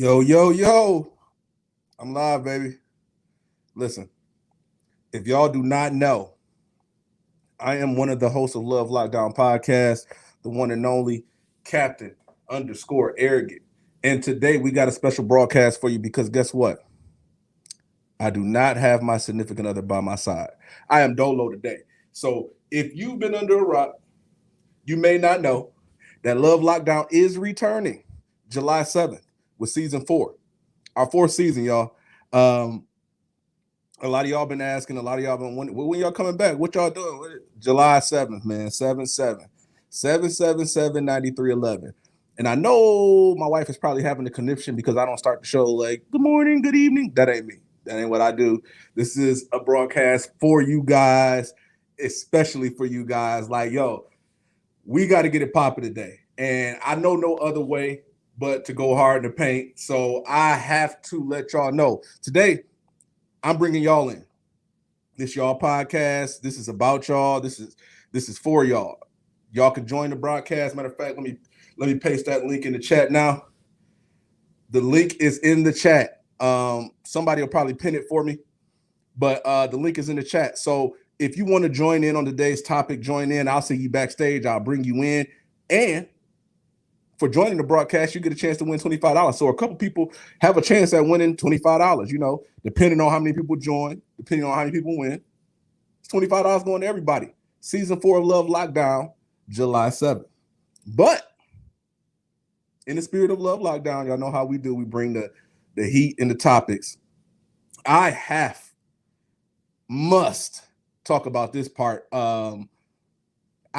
Yo, yo, yo. I'm live, baby. Listen, if y'all do not know, I am one of the hosts of Love Lockdown Podcast, the one and only Captain _ Arrogant. And today we got a special broadcast for you because guess what? I do not have my significant other by my side. I am dolo today. So if you've been under a rock, you may not know that Love Lockdown is returning July 7th with season 4. Our 4th season, y'all. A lot of y'all been asking, a lot of y'all been wondering, when y'all coming back? What y'all doing? July 7th, man. 7-7. 7-7-7-93-11. And I know my wife is probably having a conniption because I don't start the show like, good morning, good evening. That ain't me. That ain't what I do. This is a broadcast for you guys, especially for you guys. Like, yo, we got to get it popping today. And I know no other way but to go hard in the paint. So I have to let y'all know. Today, I'm bringing y'all in. This y'all podcast. This is about y'all. This is for y'all. Y'all can join the broadcast. Matter of fact, let me paste that link in the chat now. The link is in the chat. Somebody will probably pin it for me, but the link is in the chat. So if you want to join in on today's topic, join in. I'll see you backstage. I'll bring you in. And for joining the broadcast, you get a chance to win $25. So a couple people have a chance at winning $25, you know, depending on how many people join, depending on how many people win. It's $25 going to everybody. Season 4 of Love Lockdown, July 7th. But in the spirit of Love Lockdown, y'all know how we do. We bring the heat and the topics. I must talk about this part. I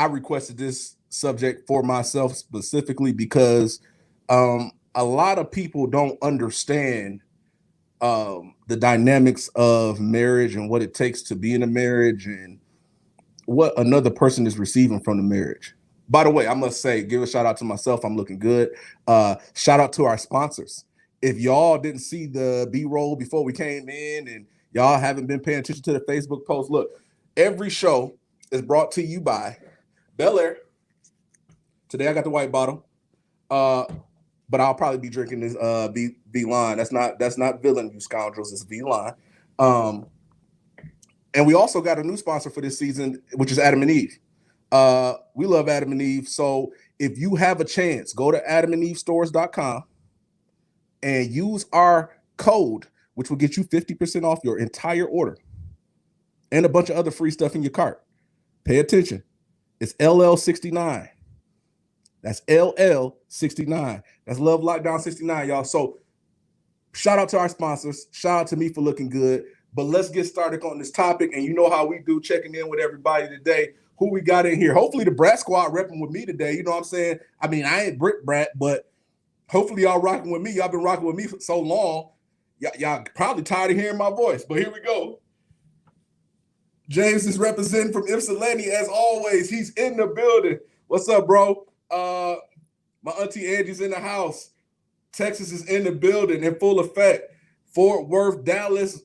requested this subject for myself specifically because a lot of people don't understand the dynamics of marriage and what it takes to be in a marriage and what another person is receiving from the marriage. By the way, I must say, give a shout out to myself. I'm looking good. Shout out to our sponsors. If y'all didn't see the B-roll before we came in and y'all haven't been paying attention to the Facebook post, look, every show is brought to you by Bel Air. Today I got the white bottle, but I'll probably be drinking this V-Line. That's not Villain, you scoundrels. It's V-Line. And we also got a new sponsor for this season, which is Adam and Eve. We love Adam and Eve. So if you have a chance, go to adamandevestores.com and use our code, which will get you 50% off your entire order and a bunch of other free stuff in your cart. Pay attention. It's LL69. That's LL69. That's Love Lockdown 69, y'all. So shout out to our sponsors. Shout out to me for looking good. But let's get started on this topic. And you know how we do, checking in with everybody today. Who we got in here? Hopefully the Brat Squad repping with me today. You know what I'm saying? I mean, I ain't Brit Brat, but hopefully y'all rocking with me. Y'all been rocking with me for so long. Y'all probably tired of hearing my voice. But here we go. James is representing from Ypsilanti as always. He's in the building. What's up, bro? My auntie Angie's in the house. Texas is in the building in full effect. Fort Worth, Dallas,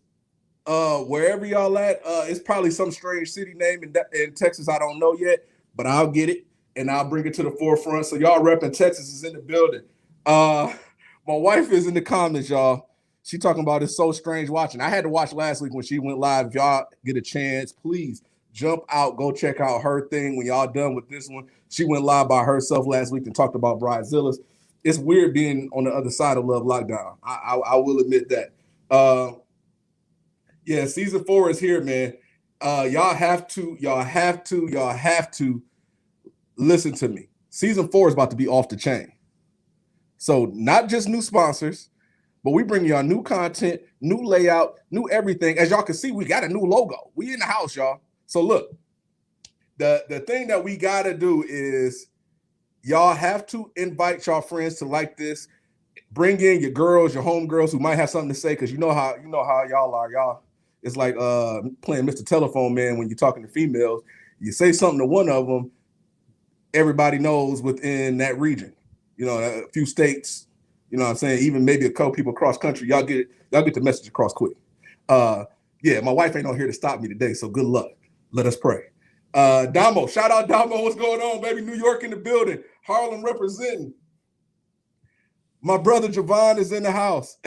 wherever y'all at. It's probably some strange city name in Texas I don't know yet, but I'll get it and I'll bring it to the forefront. So y'all repping Texas is in the building. My wife is in the comments, y'all. She talking about it's so strange watching. I had to watch last week when she went live. If y'all get a chance, please jump out, go check out her thing when y'all done with this one. She went live by herself last week and talked about Bridezillas. It's weird being on the other side of Love Lockdown. I will admit that. Yeah, season 4 is here, man. Y'all have to listen to me. Season 4 is about to be off the chain. So not just new sponsors, but we bring y'all new content, new layout, new everything. As y'all can see, we got a new logo. We in the house, y'all. So look, the thing that we got to do is y'all have to invite y'all friends to like this. Bring in your girls, your homegirls who might have something to say, because you know how y'all are. Y'all, it's like playing Mr. Telephone Man when you're talking to females. You say something to one of them, everybody knows within that region. You know, a few states, you know what I'm saying? Even maybe a couple people across country, y'all get the message across quick. Yeah, my wife ain't on here to stop me today, so good luck. Let us pray. Damo, shout out Damo. What's going on, baby? New York in the building. Harlem representing. My brother Javon is in the house.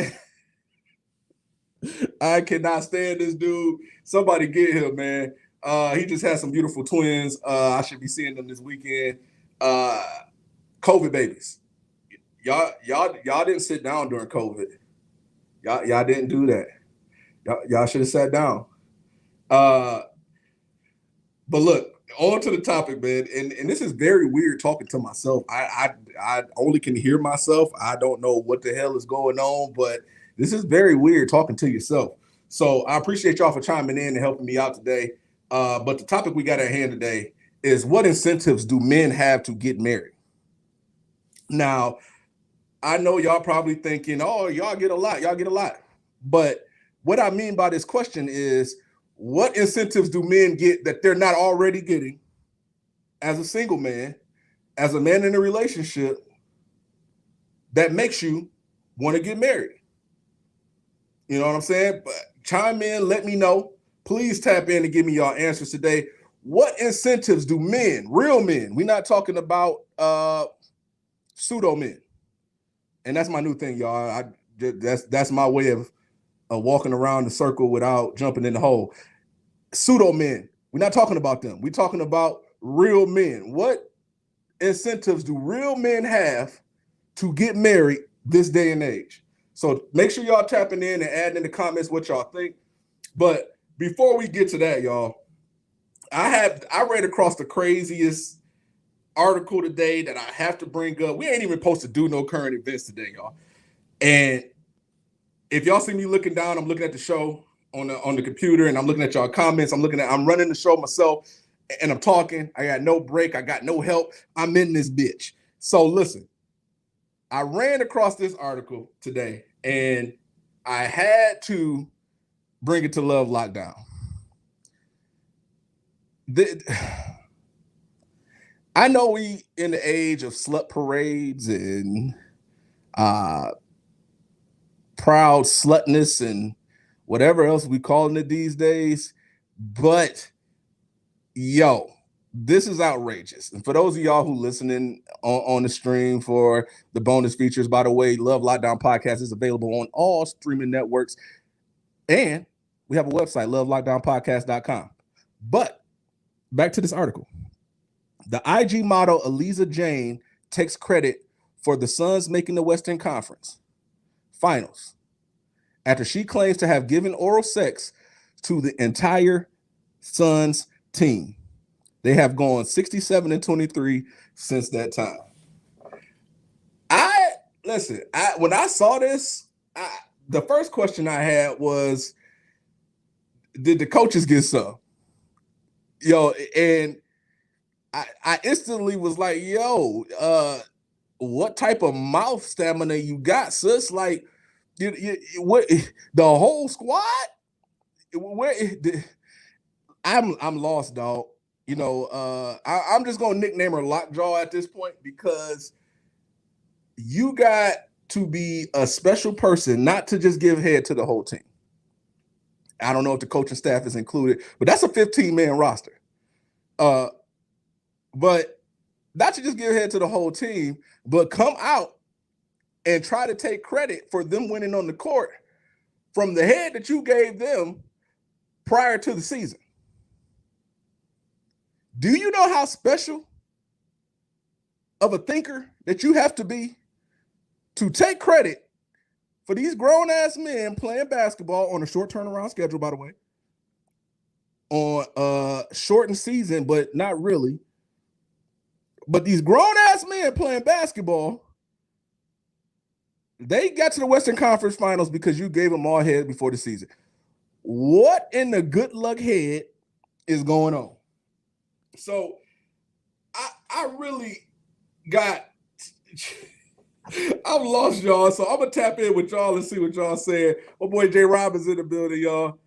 I cannot stand this dude. Somebody get him, man. He just had some beautiful twins. I should be seeing them this weekend. COVID babies. Y'all didn't sit down during COVID. Y'all didn't do that. Y'all should have sat down. But look, on to the topic, man. And this is very weird talking to myself. I only can hear myself. I don't know what the hell is going on, but this is very weird talking to yourself. So I appreciate y'all for chiming in and helping me out today. But the topic we got at hand today is, what incentives do men have to get married? Now, I know y'all probably thinking, oh, y'all get a lot. But what I mean by this question is, what incentives do men get that they're not already getting as a single man, as a man in a relationship, that makes you want to get married? You know what I'm saying? But chime in, let me know. Please tap in and give me your answers today. What incentives do men, real men, we're not talking about pseudo men, and that's my new thing, y'all. That's my way of walking around the circle without jumping in the hole. Pseudo men, we're not talking about them. We're talking about real men. What incentives do real men have to get married this day and age? So make sure y'all tapping in and adding in the comments what y'all think. But before we get to that, y'all, I ran across the craziest article today that I have to bring up. We ain't even supposed to do no current events today, y'all. And if y'all see me looking down, I'm looking at the show on the computer, and I'm looking at y'all comments. I'm running the show myself, and I'm talking. I got no break. I got no help. I'm in this bitch. So listen, I ran across this article today, and I had to bring it to Love Lockdown. I know we in the age of slut parades and proud slutness and whatever else we calling it these days, but yo, this is outrageous. And for those of y'all who listening on the stream for the bonus features, by the way, Love Lockdown Podcast is available on all streaming networks, and we have a website, lovelockdownpodcast.com. But back to this article. The IG model Eliza Jane takes credit for the Suns making the Western Conference Finals after she claims to have given oral sex to the entire Suns team. They have gone 67-23 since that time. When I saw this, the first question I had was, did the coaches get some? Yo, and I instantly was like, yo, what type of mouth stamina you got, sis? Like, what, the whole squad? Where I'm lost, dog. You know, I'm just gonna nickname her Lockjaw at this point, because you got to be a special person not to just give head to the whole team. I don't know if the coaching staff is included, but that's a 15-man roster. But not to just give head to the whole team, but come out and try to take credit for them winning on the court from the head that you gave them prior to the season. Do you know how special of a thinker that you have to be to take credit for these grown-ass men playing basketball on a short turnaround schedule, by the way, on a shortened season, but not really. But these grown-ass men playing basketball, they got to the Western Conference Finals because you gave them all head before the season. What in the good luck head is going on? So I really got I'm lost, y'all. So I'm gonna tap in with y'all and see what y'all saying. My boy J Rob is in the building, y'all.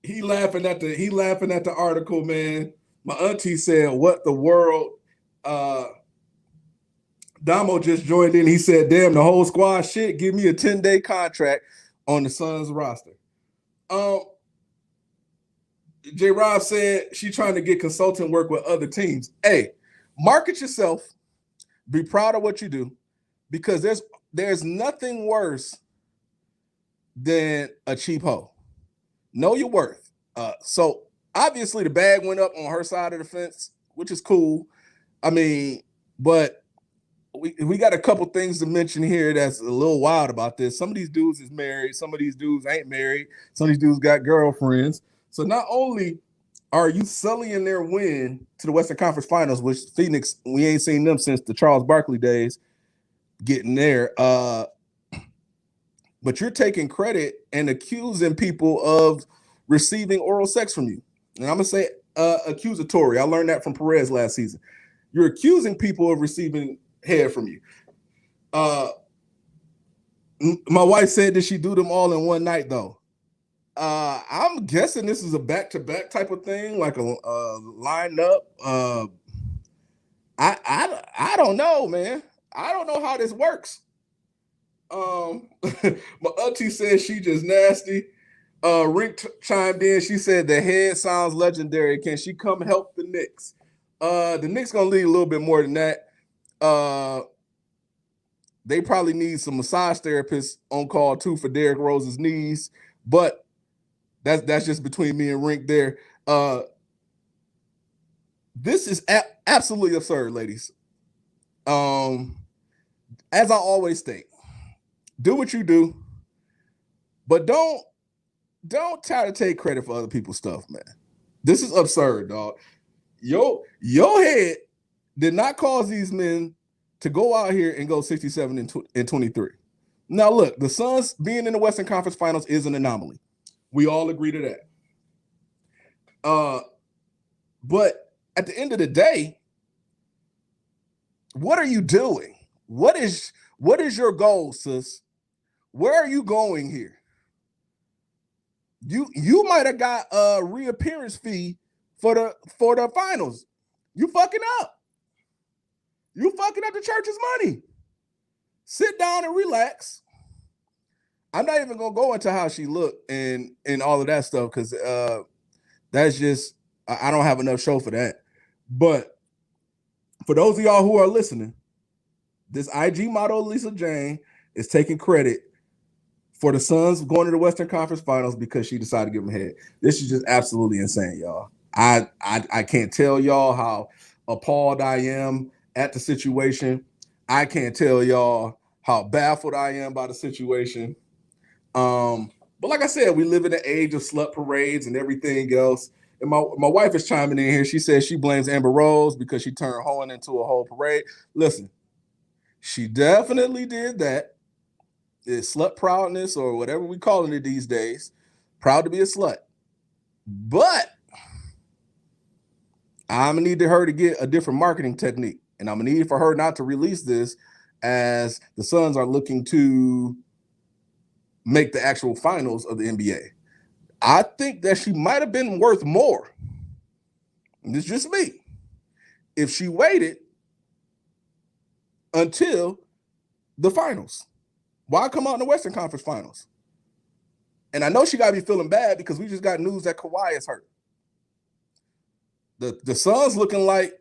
He laughing at the article, man. My auntie said, "What the world?" Damo just joined in. He said, "Damn, the whole squad shit. Give me a 10-day contract on the Suns roster." J Rob said she trying to get consulting work with other teams. Hey, market yourself. Be proud of what you do. because there's nothing worse than a cheap hoe. Know your worth. So obviously the bag went up on her side of the fence, which is cool. I mean, but we got a couple things to mention here that's a little wild about this. Some of these dudes is married, some of these dudes ain't married, some of these dudes got girlfriends. So not only are you sullying their win to the Western Conference Finals, which Phoenix, we ain't seen them since the Charles Barkley days, getting there, but you're taking credit and accusing people of receiving oral sex from you. And I'm gonna say accusatory. I learned that from Perez last season. You're accusing people of receiving head from you. My wife said that she do them all in one night, though. I'm guessing this is a back-to-back type of thing, like a line up. I don't know, man. I don't know how this works. My auntie said she just nasty. Rink chimed in. She said the head sounds legendary. Can she come help the Knicks? The Knicks gonna need a little bit more than that. They probably need some massage therapists on call too for Derrick Rose's knees, but that's just between me and Rink there. This is absolutely absurd, ladies. As I always state, do what you do, but don't try to take credit for other people's stuff, man. This is absurd, dog. Your head did not cause these men to go out here and go 67 and 23. Now, look, the Suns being in the Western Conference Finals is an anomaly. We all agree to that. But at the end of the day, what are you doing? What is your goal, sis? Where are you going here? You might have got a reappearance fee for the finals. You fucking up. You fucking up the church's money. Sit down and relax. I'm not even gonna go into how she looked and all of that stuff because that's just I don't have enough show for that. But for those of y'all who are listening, this IG model Lisa Jane is taking credit for the Suns going to the Western Conference Finals because she decided to give them head. This is just absolutely insane, y'all. I can't tell y'all how appalled I am at the situation. I can't tell y'all how baffled I am by the situation. But like I said, we live in the age of slut parades and everything else. And my wife is chiming in here. She says she blames Amber Rose because she turned hoeing into a whole parade. Listen, she definitely did that. It's slut proudness or whatever we calling it these days. Proud to be a slut. But I'm gonna need her to get a different marketing technique. And I'm gonna need for her not to release this as the Suns are looking to make the actual finals of the NBA. I think that she might have been worth more. It's just me. If she waited until the finals. Why come out in the Western Conference Finals? And I know she got to be feeling bad because we just got news that Kawhi is hurt. The Suns looking like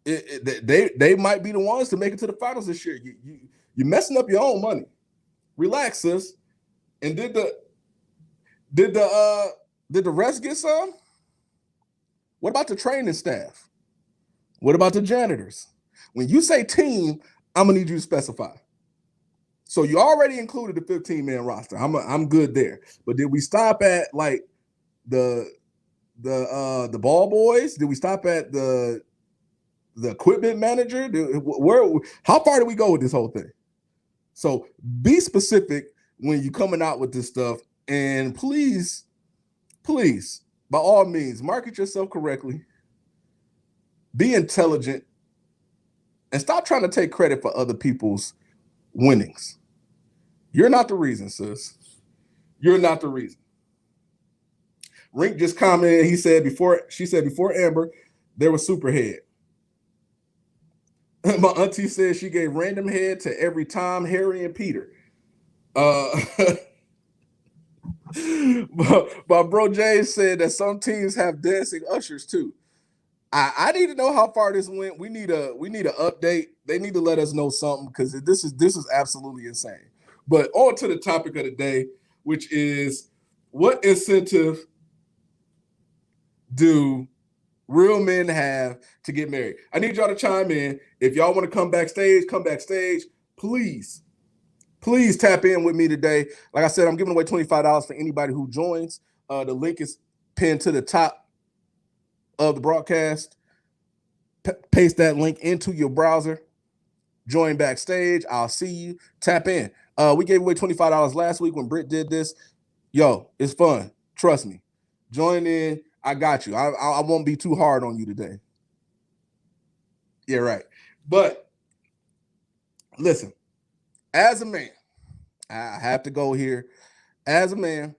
they might be the ones to make it to the finals this year. You're messing up your own money. Relax, sis. And did the rest get some? What about the training staff? What about the janitors? When you say team, I'm gonna need you to specify. So you already included the 15-man roster. I'm good there. But did we stop at like the ball boys? Did we stop at the equipment manager? How far do we go with this whole thing? So be specific when you're coming out with this stuff, and please, by all means, market yourself correctly. Be intelligent, and stop trying to take credit for other people's winnings. You're not the reason, sis. You're not the reason. Rink just commented. She said before Amber, there was superhead. My auntie said she gave random head to every Tom, Harry, and Peter. My bro Jay said that some teams have dancing ushers too. I need to know how far this went. We need a update. They need to let us know something because this is absolutely insane. But on to the topic of the day, which is what incentive do real men have to get married? I need y'all to chime in. If y'all want to come backstage, come backstage. Please tap in with me today. Like I said, I'm giving away $25 for anybody who joins. The link is pinned to the top of the broadcast. Paste that link into your browser. Join backstage. I'll see you. Tap in. We gave away $25 last week when Britt did this. Yo, it's fun. Trust me. Join in. I got you. I won't be too hard on you today. Yeah, right. But listen, as a man, I have to go here. As a man,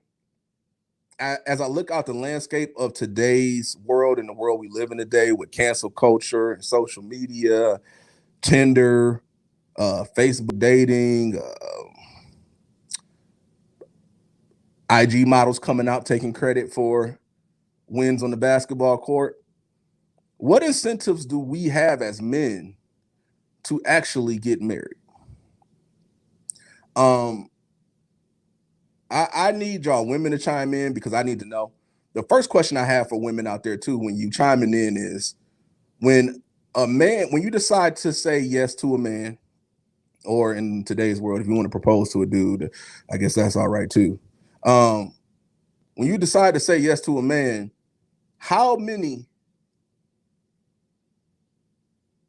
as I look out the landscape of today's world and the world we live in today with cancel culture and social media, Tinder, Facebook dating, IG models coming out taking credit for wins on the basketball court. What incentives do we have as men to actually get married? I need y'all women to chime in because I need to know. The first question I have for women out there too, when you chiming in, is when you decide to say yes to a man, or in today's world, if you want to propose to a dude, I guess that's all right too. When you decide to say yes to a man, how many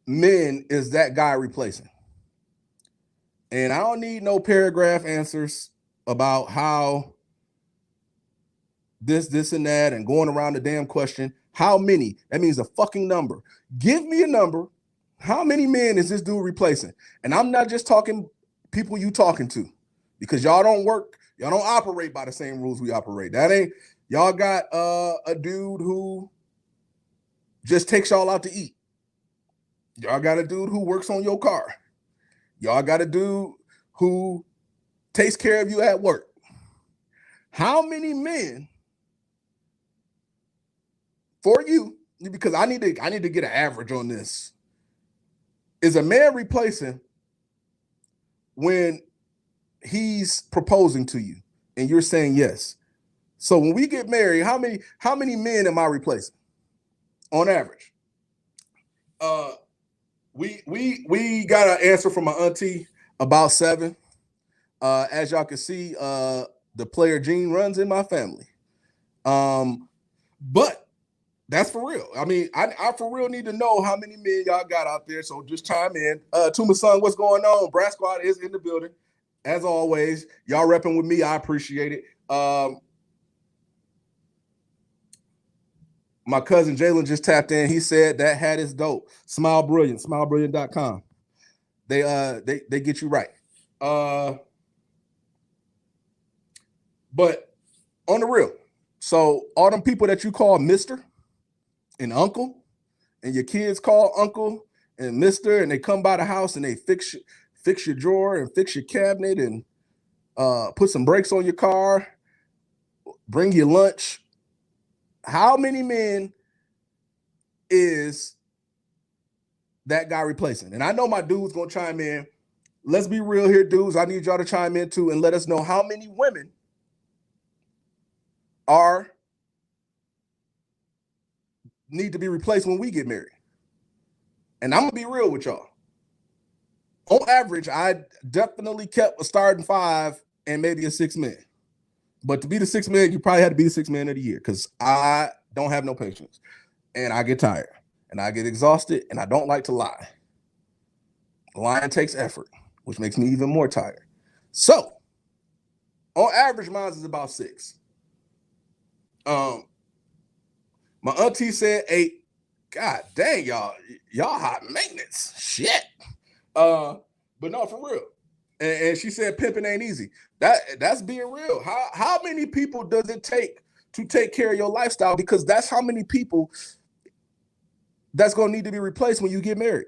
men is that guy replacing? And I don't need no paragraph answers about how this and that and going around the damn question. How many? That means a fucking number. Give me a number. How many men is this dude replacing? And I'm not just talking people you talking to, because y'all don't operate by the same rules we operate. That ain't, y'all got a dude who just takes y'all out to eat. Y'all got a dude who works on your car. Y'all got a dude who takes care of you at work. How many men for you, because I need to get an average on this, is a man replacing when he's proposing to you and you're saying yes? So when we get married, how many men am I replacing on average? We got an answer from my auntie, about 7. As y'all can see, the player gene runs in my family. But that's for real. I mean, I for real need to know how many men y'all got out there. So just chime in. To my son, what's going on? Brass Squad is in the building. As always, y'all repping with me. I appreciate it. My cousin Jalen just tapped in. He said that hat is dope. Smile Brilliant, smilebrilliant.com. They get you right. But on the real, so all them people that you call Mr. and Uncle, and your kids call Uncle and Mr., and they come by the house and they fix your drawer and fix your cabinet and put some brakes on your car, bring you lunch. How many men is that guy replacing? And I know my dude's gonna chime in. Let's be real here, dudes. I need y'all to chime in too and let us know how many women need to be replaced when we get married. And I'm gonna be real with y'all. On average, I definitely kept a starting 5 and maybe a 6 man. But to be the 6th man, you probably had to be the 6th man of the year, because I don't have no patience. And I get tired. And I get exhausted. And I don't like to lie. Lying takes effort, which makes me even more tired. So, on average, mine is about 6. My auntie said 8. God dang, y'all hot maintenance. Shit. But no, for real. And she said pimping ain't easy. That's being real. How many people does it take to take care of your lifestyle? Because that's how many people that's going to need to be replaced when you get married.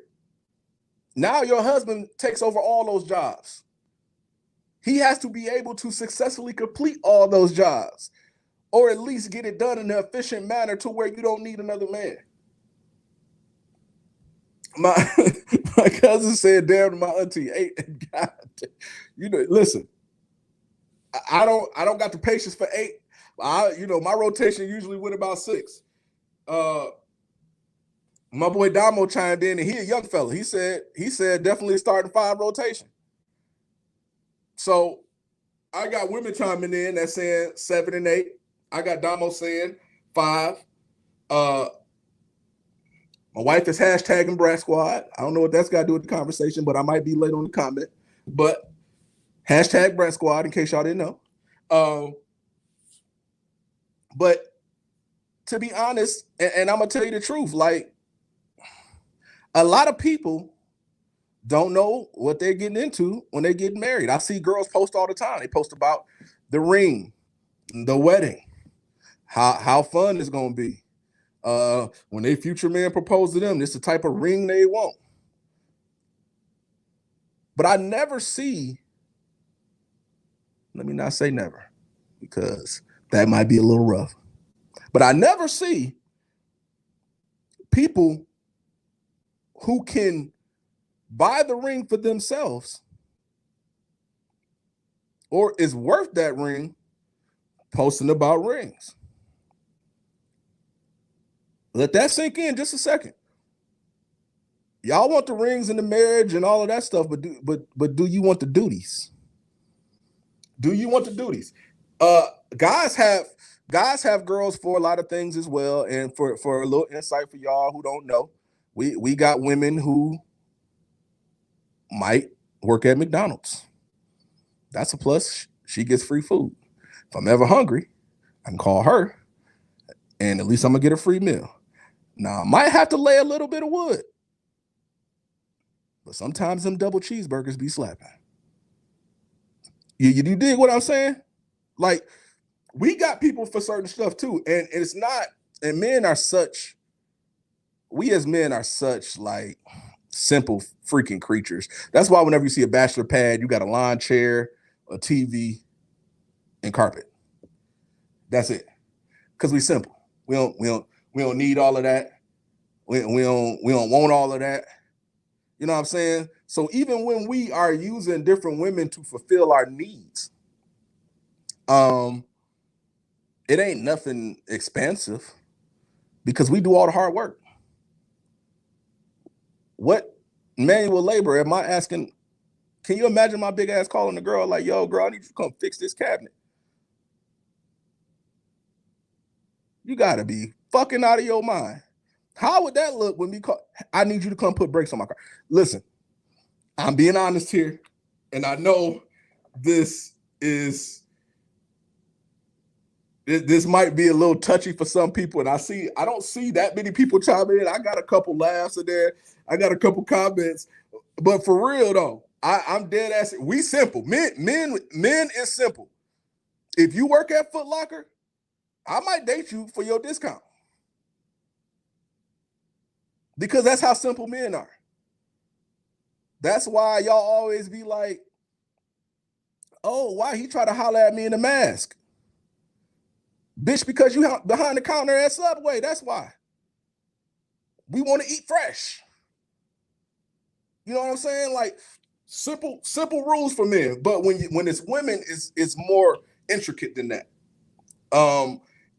Now your husband takes over all those jobs. He has to be able to successfully complete all those jobs, or at least get it done in an efficient manner to where you don't need another man. My my cousin said damn to my auntie. Hey, God, listen, I don't got the patience for 8. My rotation usually went about 6. Uh my boy Damo chimed in, and he a young fella. He said definitely starting 5 rotation. So I got women chiming in that saying 7 and 8. I got Damo saying 5. Uh My wife is hashtagging Brat Squad. I don't know what that's got to do with the conversation, but I might be late on the comment. But hashtag Brat Squad, in case y'all didn't know. But to be honest, and I'm gonna tell you the truth, like a lot of people don't know what they're getting into when they get married. I see girls post all the time. They post about the ring, the wedding, how fun it's gonna be. When their future man propose to them, this is the type of ring they want. But I never see, let me not say never, because that might be a little rough. But I never see people who can buy the ring for themselves or is worth that ring posting about rings. Let that sink in just a second. Y'all want the rings and the marriage and all of that stuff, but do you want the duties? Do you want the duties? Guys have girls for a lot of things as well. And for a little insight for y'all who don't know, we got women who might work at McDonald's. That's a plus. She gets free food. If I'm ever hungry, I can call her, and at least I'm gonna get a free meal. Now I might have to lay a little bit of wood, but sometimes them double cheeseburgers be slapping. You dig what I'm saying? Like, we got people for certain stuff too, and it's not. And men are such. We as men are such like simple freaking creatures. That's why whenever you see a bachelor pad, you got a lawn chair, a TV, and carpet. That's it. Because we simple. We don't need all of that. We don't want all of that. You know what I'm saying? So even when we are using different women to fulfill our needs, it ain't nothing expensive because we do all the hard work. What manual labor am I asking? Can you imagine my big ass calling the girl like, yo, girl, I need you to come fix this cabinet? You gotta be fucking out of your mind. How would that look when we call? I need you to come put brakes on my car. Listen, I'm being honest here, and I know this might be a little touchy for some people, and I don't see that many people chime in. I got a couple laughs in there. I got a couple comments, but for real though, I'm dead ass. We simple. Men is simple. If you work at Foot Locker, I might date you for your discount. Because that's how simple men are. That's why y'all always be like, oh, why he try to holler at me in a mask? Bitch, because you behind the counter at Subway. That's why. We want to eat fresh. You know what I'm saying? Like simple rules for men. But when it's women, it's more intricate than that.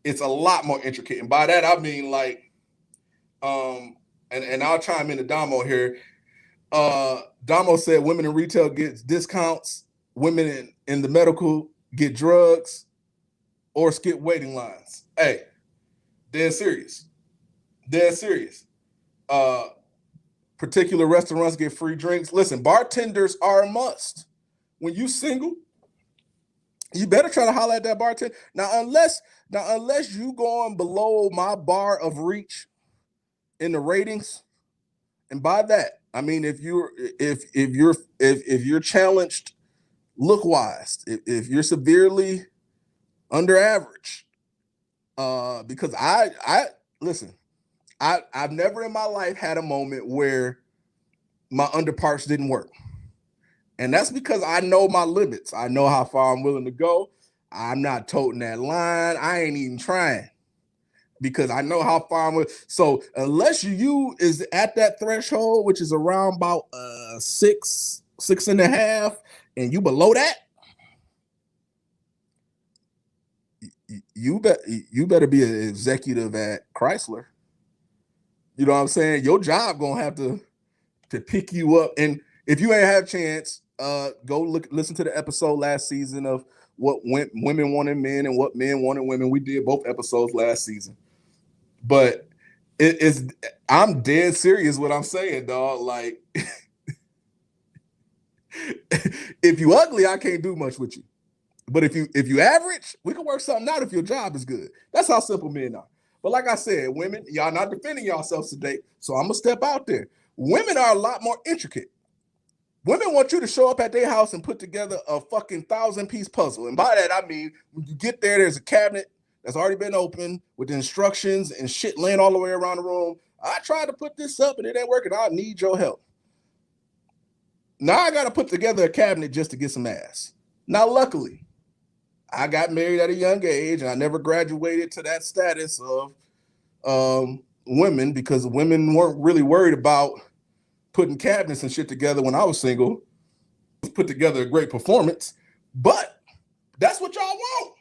It's a lot more intricate. And by that I mean like, and I'll chime into Damo here. Damo said women in retail gets discounts, women in the medical get drugs or skip waiting lines. Hey, dead serious. Dead serious. Particular restaurants get free drinks. Listen, bartenders are a must. When you single, you better try to holler at that bartender. Now, unless you going below my bar of reach in the ratings, and by that I mean if you're challenged look wise, if you're severely under average, because I listen, I've never in my life had a moment where my underparts didn't work. And that's because I know my limits. I know how far I'm willing to go. I'm not toting that line. I ain't even trying. because I know how far I'm with. So unless you is at that threshold, which is around about 6.5, and you below that, you better be an executive at Chrysler. You know what I'm saying? Your job gonna have to pick you up. And if you ain't had a chance, go listen to the episode last season of what women wanted men and what men wanted women. We did both episodes last season. But I'm dead serious what I'm saying, dog. Like, if you ugly, I can't do much with you. But if you average, we can work something out if your job is good. That's how simple men are. But like I said, women, y'all not defending yourselves today. So I'm gonna step out there. Women are a lot more intricate. Women want you to show up at their house and put together a fucking 1,000-piece puzzle. And by that, I mean, when you get there, there's a cabinet that's already been opened with the instructions and shit laying all the way around the room. I tried to put this up and it ain't working. I need your help. Now I got to put together a cabinet just to get some ass. Now, luckily, I got married at a young age and I never graduated to that status of women, because women weren't really worried about putting cabinets and shit together when I was single. Put together a great performance, but that's what y'all want.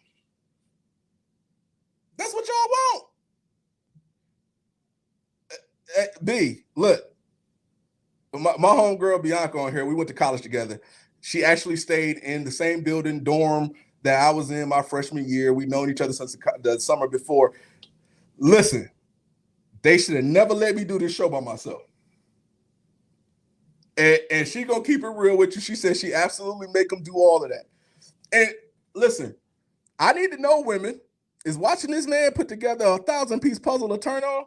That's what y'all want. B, look, my homegirl Bianca on here, we went to college together. She actually stayed in the same building, dorm that I was in my freshman year. We've known each other since the summer before. Listen, they should have never let me do this show by myself. And she gonna keep it real with you. She said she absolutely make them do all of that. And listen, I need to know, women, is watching this man put together a 1,000-piece puzzle a turn on?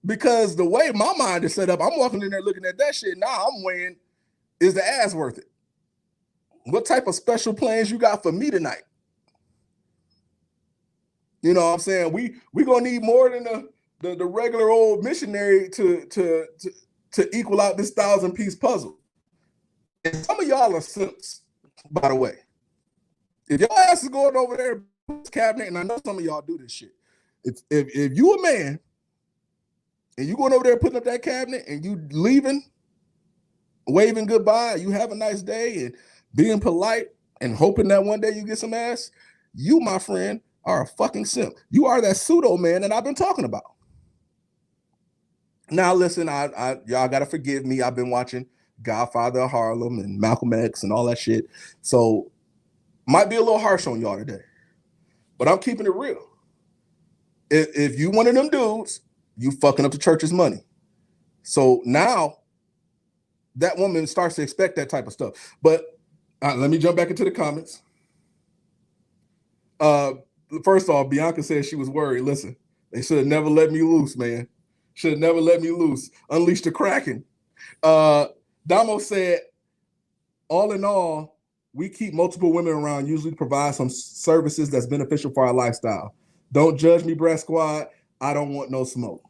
Because the way my mind is set up, I'm walking in there looking at that shit. Now I'm weighing, is the ass worth it? What type of special plans you got for me tonight? You know what I'm saying? We gonna need more than the regular old missionary to equal out this 1,000-piece puzzle. And some of y'all are simps, by the way. If your ass is going over there to this cabinet, and I know some of y'all do this shit. If you a man and you going over there putting up that cabinet and you leaving, waving goodbye, you have a nice day and being polite and hoping that one day you get some ass, you, my friend, are a fucking simp. You are that pseudo man that I've been talking about. Now, listen, I y'all gotta forgive me. I've been watching Godfather of Harlem and Malcolm X and all that shit. So might be a little harsh on y'all today, but I'm keeping it real. If you one of them dudes, you fucking up the church's money. So now that woman starts to expect that type of stuff. But let me jump back into the comments. First off, Bianca said she was worried. Listen, they should have never let me loose, man. Should have never let me loose. Unleash the Kraken. Damo said, all in all, we keep multiple women around, usually provide some services that's beneficial for our lifestyle. Don't judge me, Brad Squad. I don't want no smoke.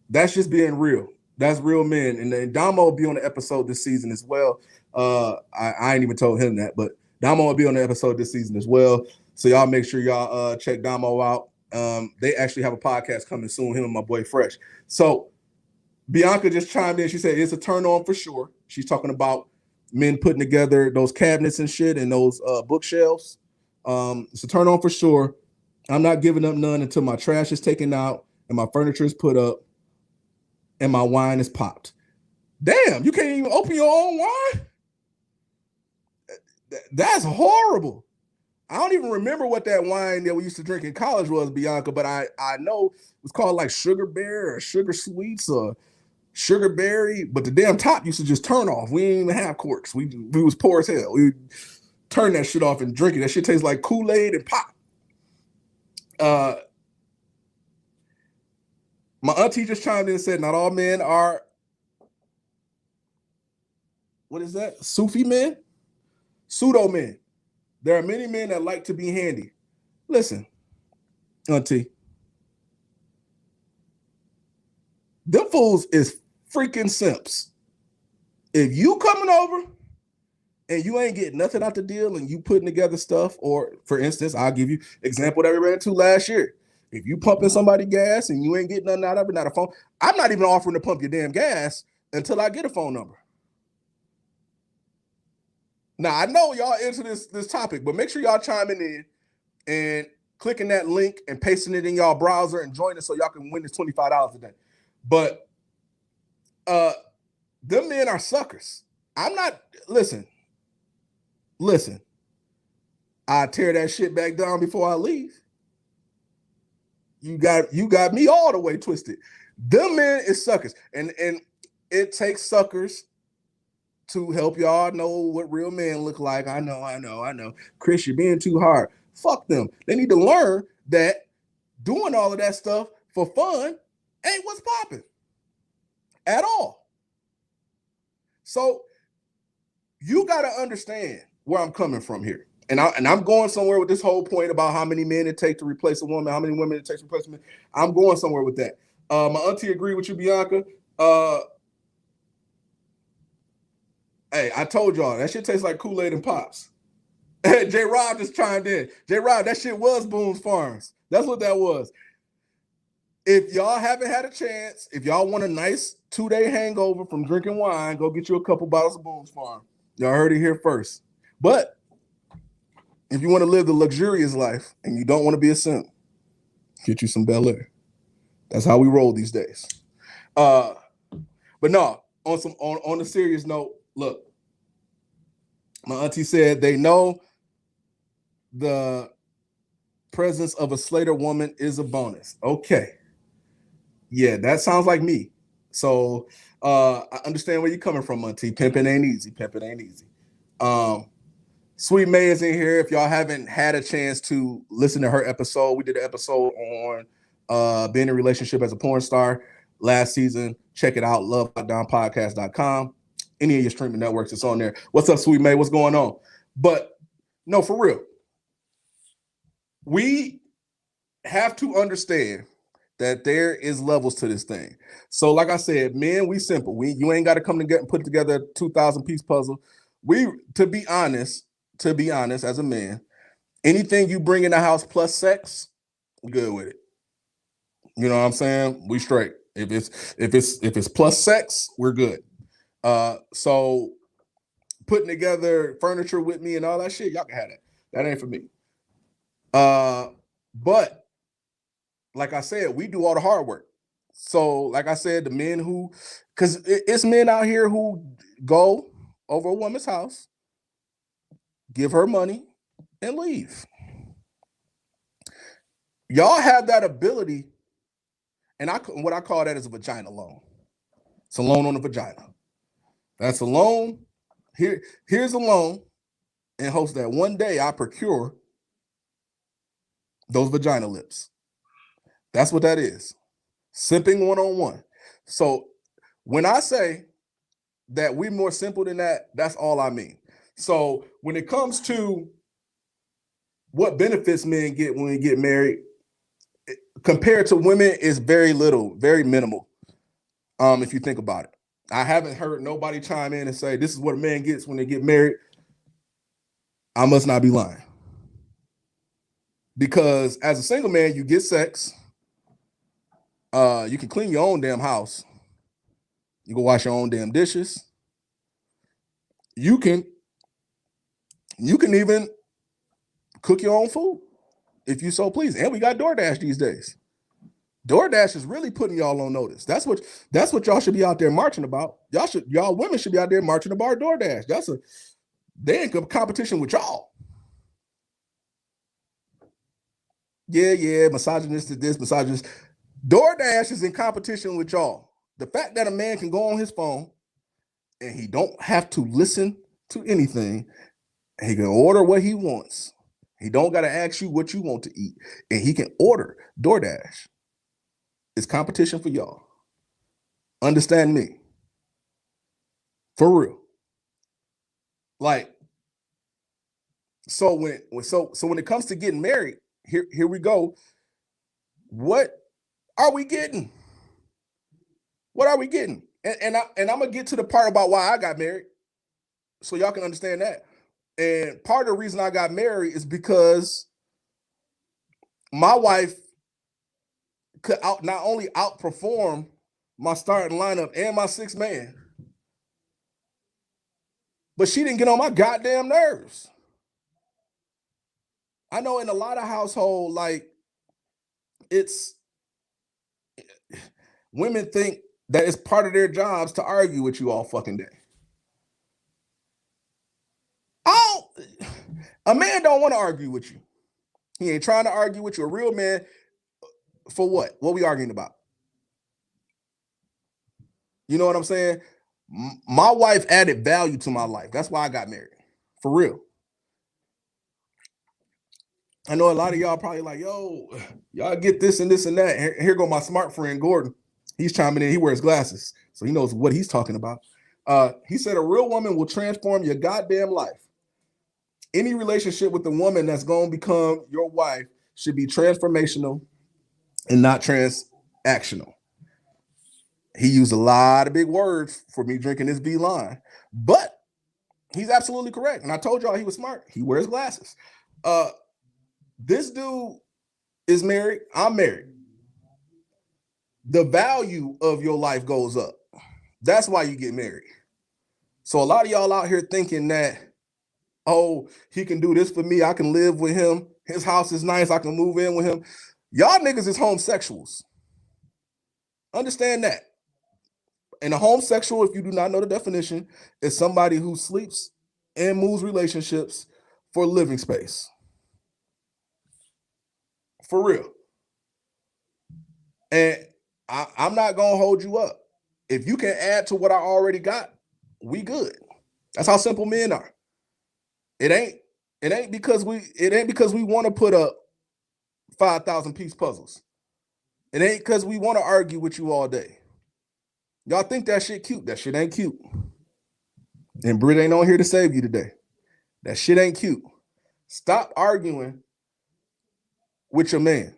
That's just being real. That's real men. And then Damo will be on the episode this season as well. I ain't even told him that, but Damo will be on the episode this season as well. So y'all make sure y'all check Damo out. They actually have a podcast coming soon, him and my boy Fresh. So Bianca just chimed in. She said it's a turn on for sure. She's talking about men putting together those cabinets and shit and those bookshelves. It's a turn on for sure. I'm not giving up none until my trash is taken out and my furniture is put up and my wine is popped. Damn, you can't even open your own wine? That's horrible. I don't even remember what that wine that we used to drink in college was, Bianca, but I know it was called like Sugar Bear or Sugar Sweets or Sugar Berry, but the damn top used to just turn off. We didn't even have corks. We was poor as hell. We turn that shit off and drink it. That shit tastes like Kool-Aid and pop. My auntie just chimed in and said, not all men are, what is that? Sufi men? Pseudo men. There are many men that like to be handy. Listen, auntie, them fools is freaking simps. If you coming over and you ain't getting nothing out the deal and you putting together stuff, or for instance, I'll give you example that we ran into last year. If you pumping somebody gas and you ain't getting nothing out of it, not a phone, I'm not even offering to pump your damn gas until I get a phone number. Now, I know y'all into this topic, but make sure y'all chiming in and clicking that link and pasting it in y'all browser and join it so y'all can win this $25 a day. But them men are suckers. I'm not, listen, I tear that shit back down before I leave. You got me all the way twisted. Them men is suckers. And it takes suckers to help y'all know what real men look like. I know. Chris, you're being too hard. Fuck them. They need to learn that doing all of that stuff for fun ain't what's popping at all. So you got to understand where I'm coming from here. And I'm going somewhere with this whole point about how many men it takes to replace a woman, how many women it takes to replace a man. I'm going somewhere with that. My auntie agreed with you, Bianca. Hey, I told y'all, that shit tastes like Kool-Aid and Pops. J. Rob just chimed in. J. Rob, that shit was Boone's Farms. That's what that was. If y'all haven't had a chance, if y'all want a nice 2-day hangover from drinking wine, go get you a couple bottles of Boone's Farm. Y'all heard it here first. But if you want to live the luxurious life and you don't want to be a simp, get you some Bel Air. That's how we roll these days. But no, on a serious note, look, my auntie said they know the presence of a Slater woman is a bonus. Okay. Yeah, that sounds like me. So I understand where you're coming from, auntie. Pimping ain't easy. Sweet May is in here. If y'all haven't had a chance to listen to her episode, we did an episode on being in a relationship as a porn star last season. Check it out, lovelockdownpodcast.com. Any of your streaming networks, it's on there. What's up, Sweet May? What's going on? But no, for real. We have to understand that there is levels to this thing. So like I said, men, we simple. You ain't got to come together and put together a 2,000-piece puzzle. To be honest, as a man, anything you bring in the house plus sex, we good with it. You know what I'm saying? We straight. If it's plus sex, we're good. So putting together furniture with me and all that shit, y'all can have that. That ain't for me. But like I said, we do all the hard work. So like I said, the men who, because it's men out here who go over a woman's house, give her money, and leave. Y'all have that ability, and what I call that is a vagina loan. It's a loan on the vagina. That's a loan. Here's a loan in hopes that one day I procure those vagina lips. That's what that is. Simping one-on-one. So when I say that we're more simple than that, that's all I mean. So when it comes to what benefits men get when we get married, compared to women, is very little, very minimal. If you think about it. I haven't heard nobody chime in and say this is what a man gets when they get married. I must not be lying. Because as a single man, you get sex. You can clean your own damn house. You can wash your own damn dishes. You can even cook your own food if you so please. And we got DoorDash these days. DoorDash is really putting y'all on notice. That's what y'all should be out there marching about. Y'all women should be out there marching about DoorDash. They ain't competition with y'all. Yeah, misogynistic this, misogynist. DoorDash is in competition with y'all. The fact that a man can go on his phone and he don't have to listen to anything, and he can order what he wants. He don't got to ask you what you want to eat, and he can order DoorDash. It's competition for y'all. Understand me. For real. Like, so when it comes to getting married, here we go. What are we getting? What are we getting? And I'm gonna get to the part about why I got married, so y'all can understand that. And part of the reason I got married is because my wife could not only outperform my starting lineup and my sixth man, but she didn't get on my goddamn nerves. I know in a lot of households, like, it's women think that it's part of their jobs to argue with you all fucking day. Oh, a man don't want to argue with you. He ain't trying to argue with you. A real man, for what? What we arguing about? You know what I'm saying? My wife added value to my life. That's why I got married. For real. I know a lot of y'all probably like, yo, y'all get this and this and that. Here go my smart friend Gordon. He's chiming in. He wears glasses, so he knows what he's talking about. He said a real woman will transform your goddamn life. Any relationship with the woman that's going to become your wife should be transformational and not transactional. He used a lot of big words for me drinking this V line, but he's absolutely correct. And I told y'all he was smart. He wears glasses. This dude is married. I'm married. The value of your life goes up. That's why you get married. So a lot of y'all out here thinking that, oh, he can do this for me. I can live with him. His house is nice. I can move in with him. Y'all niggas is homosexuals. Understand that. And a homosexual, if you do not know the definition, is somebody who sleeps and moves relationships for living space. For real. And I'm not going to hold you up. If you can add to what I already got, we good. That's how simple men are. It ain't because we want to put up 5,000 piece puzzles. It ain't because we want to argue with you all day. Y'all think that shit cute. That shit ain't cute. And Britt ain't on here to save you today. That shit ain't cute. Stop arguing with your man.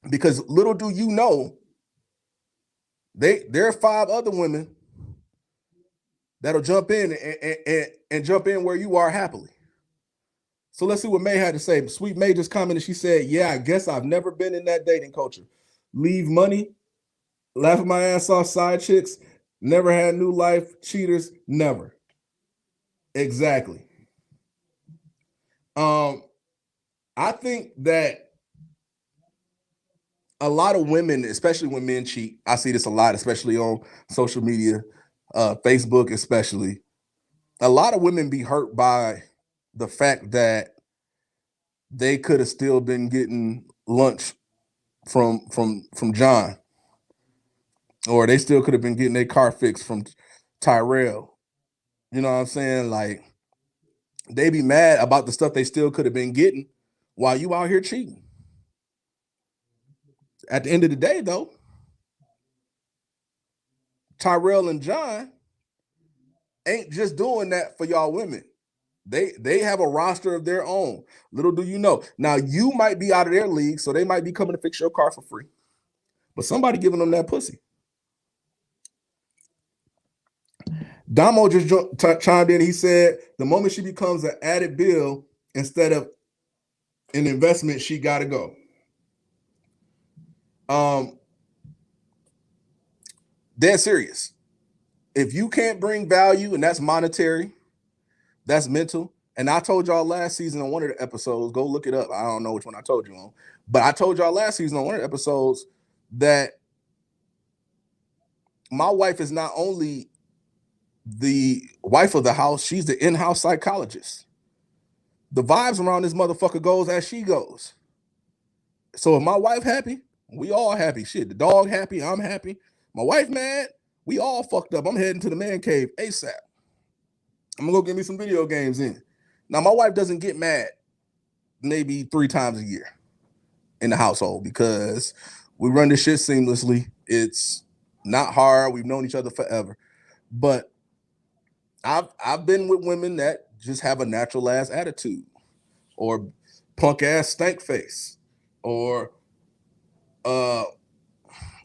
Because little do you know, there are 5 other women that'll jump in and jump in where you are happily. So let's see what May had to say. Sweet May just commented. She said, yeah, I guess I've never been in that dating culture. Leave money, laughing my ass off, side chicks, never had new life, cheaters, never. Exactly. I think that a lot of women, especially when men cheat, I see this a lot, especially on social media, Facebook especially. A lot of women be hurt by the fact that they could have still been getting lunch from John, or they still could have been getting their car fixed from Tyrell. You know what I'm saying? Like, they be mad about the stuff they still could have been getting while you out here cheating. At the end of the day, though, Tyrell and John ain't just doing that for y'all women. They have a roster of their own. Little do you know. Now, you might be out of their league, so they might be coming to fix your car for free. But somebody giving them that pussy. Damo just chimed in. He said, the moment she becomes an added bill instead of an investment, she got to go. Dead serious. If you can't bring value, and that's monetary, that's mental. And I told y'all last season on one of the episodes, go look it up. I don't know which one I told you on, but I told y'all last season on one of the episodes that my wife is not only the wife of the house, she's the in-house psychologist. The vibes around this motherfucker goes as she goes. So if my wife happy, we all happy. Shit, the dog happy, I'm happy. My wife mad, we all fucked up. I'm heading to the man cave ASAP. I'm gonna go get me some video games in. Now, my wife doesn't get mad maybe 3 times a year in the household because we run this shit seamlessly. It's not hard. We've known each other forever. But I've been with women that just have a natural ass attitude, or punk ass stank face, or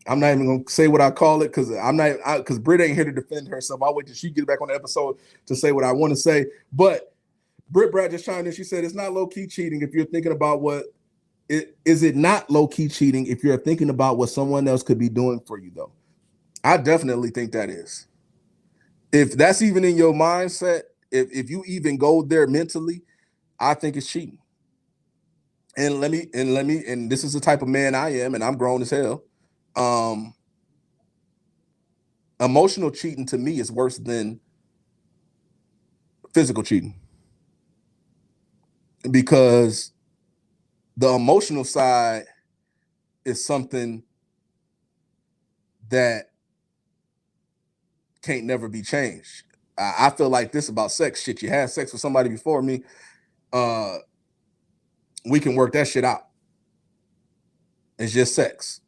I'm not even gonna say what I call it because Britt ain't here to defend herself. I'll wait till she gets back on the episode to say what I want to say. But Britt Brad just chimed in. She said it's not low key cheating if you're thinking about what Is it not low-key cheating if you're thinking about what someone else could be doing for you, though? I definitely think that is. If that's even in your mindset, if you even go there mentally, I think it's cheating. And this is the type of man I am, and I'm grown as hell. Um, Emotional cheating to me is worse than physical cheating because the emotional side is something that can't never be changed. I feel like this about sex. Shit, you had sex with somebody before me. Uh, we can work that shit out. It's just sex.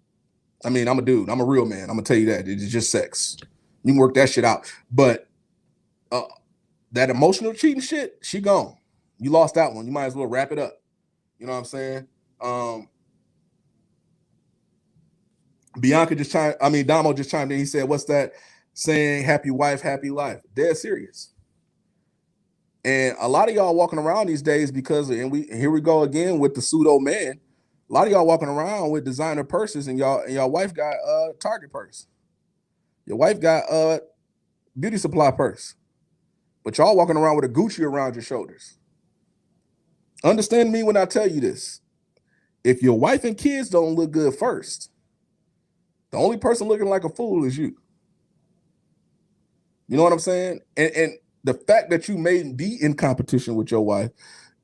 I mean, I'm a dude. I'm a real man. I'm gonna tell you that it's just sex. You can work that shit out. But uh, that emotional cheating shit, she gone. You lost that one. You might as well wrap it up. You know what I'm saying? Damo just chimed in. He said, "What's that saying? Happy wife, happy life." Dead serious. And a lot of y'all walking around these days because, here we go again with the pseudo man. A lot of y'all walking around with designer purses, and y'all wife got a Target purse. Your wife got a beauty supply purse, but y'all walking around with a Gucci around your shoulders. Understand me when I tell you this. If your wife and kids don't look good first, the only person looking like a fool is you. You know what I'm saying? And the fact that you may be in competition with your wife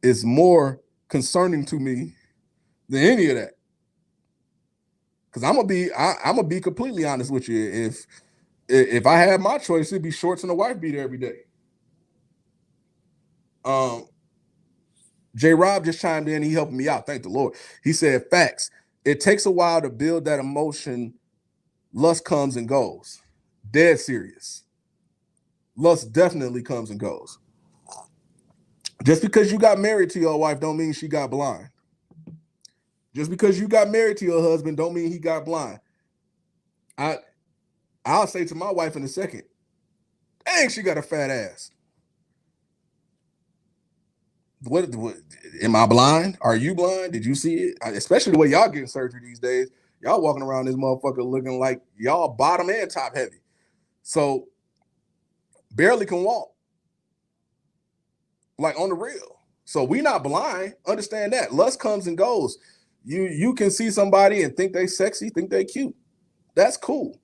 is more concerning to me than any of that. Because I'm gonna be completely honest with you. If I had my choice, it'd be shorts and a wife beater every day. Um, J. Rob just chimed in. He helped me out. Thank the Lord. He said, "Facts. It takes a while to build that emotion. Lust comes and goes. Dead serious. Lust definitely comes and goes. Just because you got married to your wife don't mean she got blind. Just because you got married to your husband don't mean he got blind. I'll say to my wife in a second, dang, she got a fat ass. What am I blind? Are you blind? Did you see it? Especially the way y'all getting surgery these days. Y'all walking around this motherfucker looking like y'all bottom and top heavy. So barely can walk. Like on the real. So we not blind. Understand that. Lust comes and goes. You can see somebody and think they sexy, think they cute. That's cool.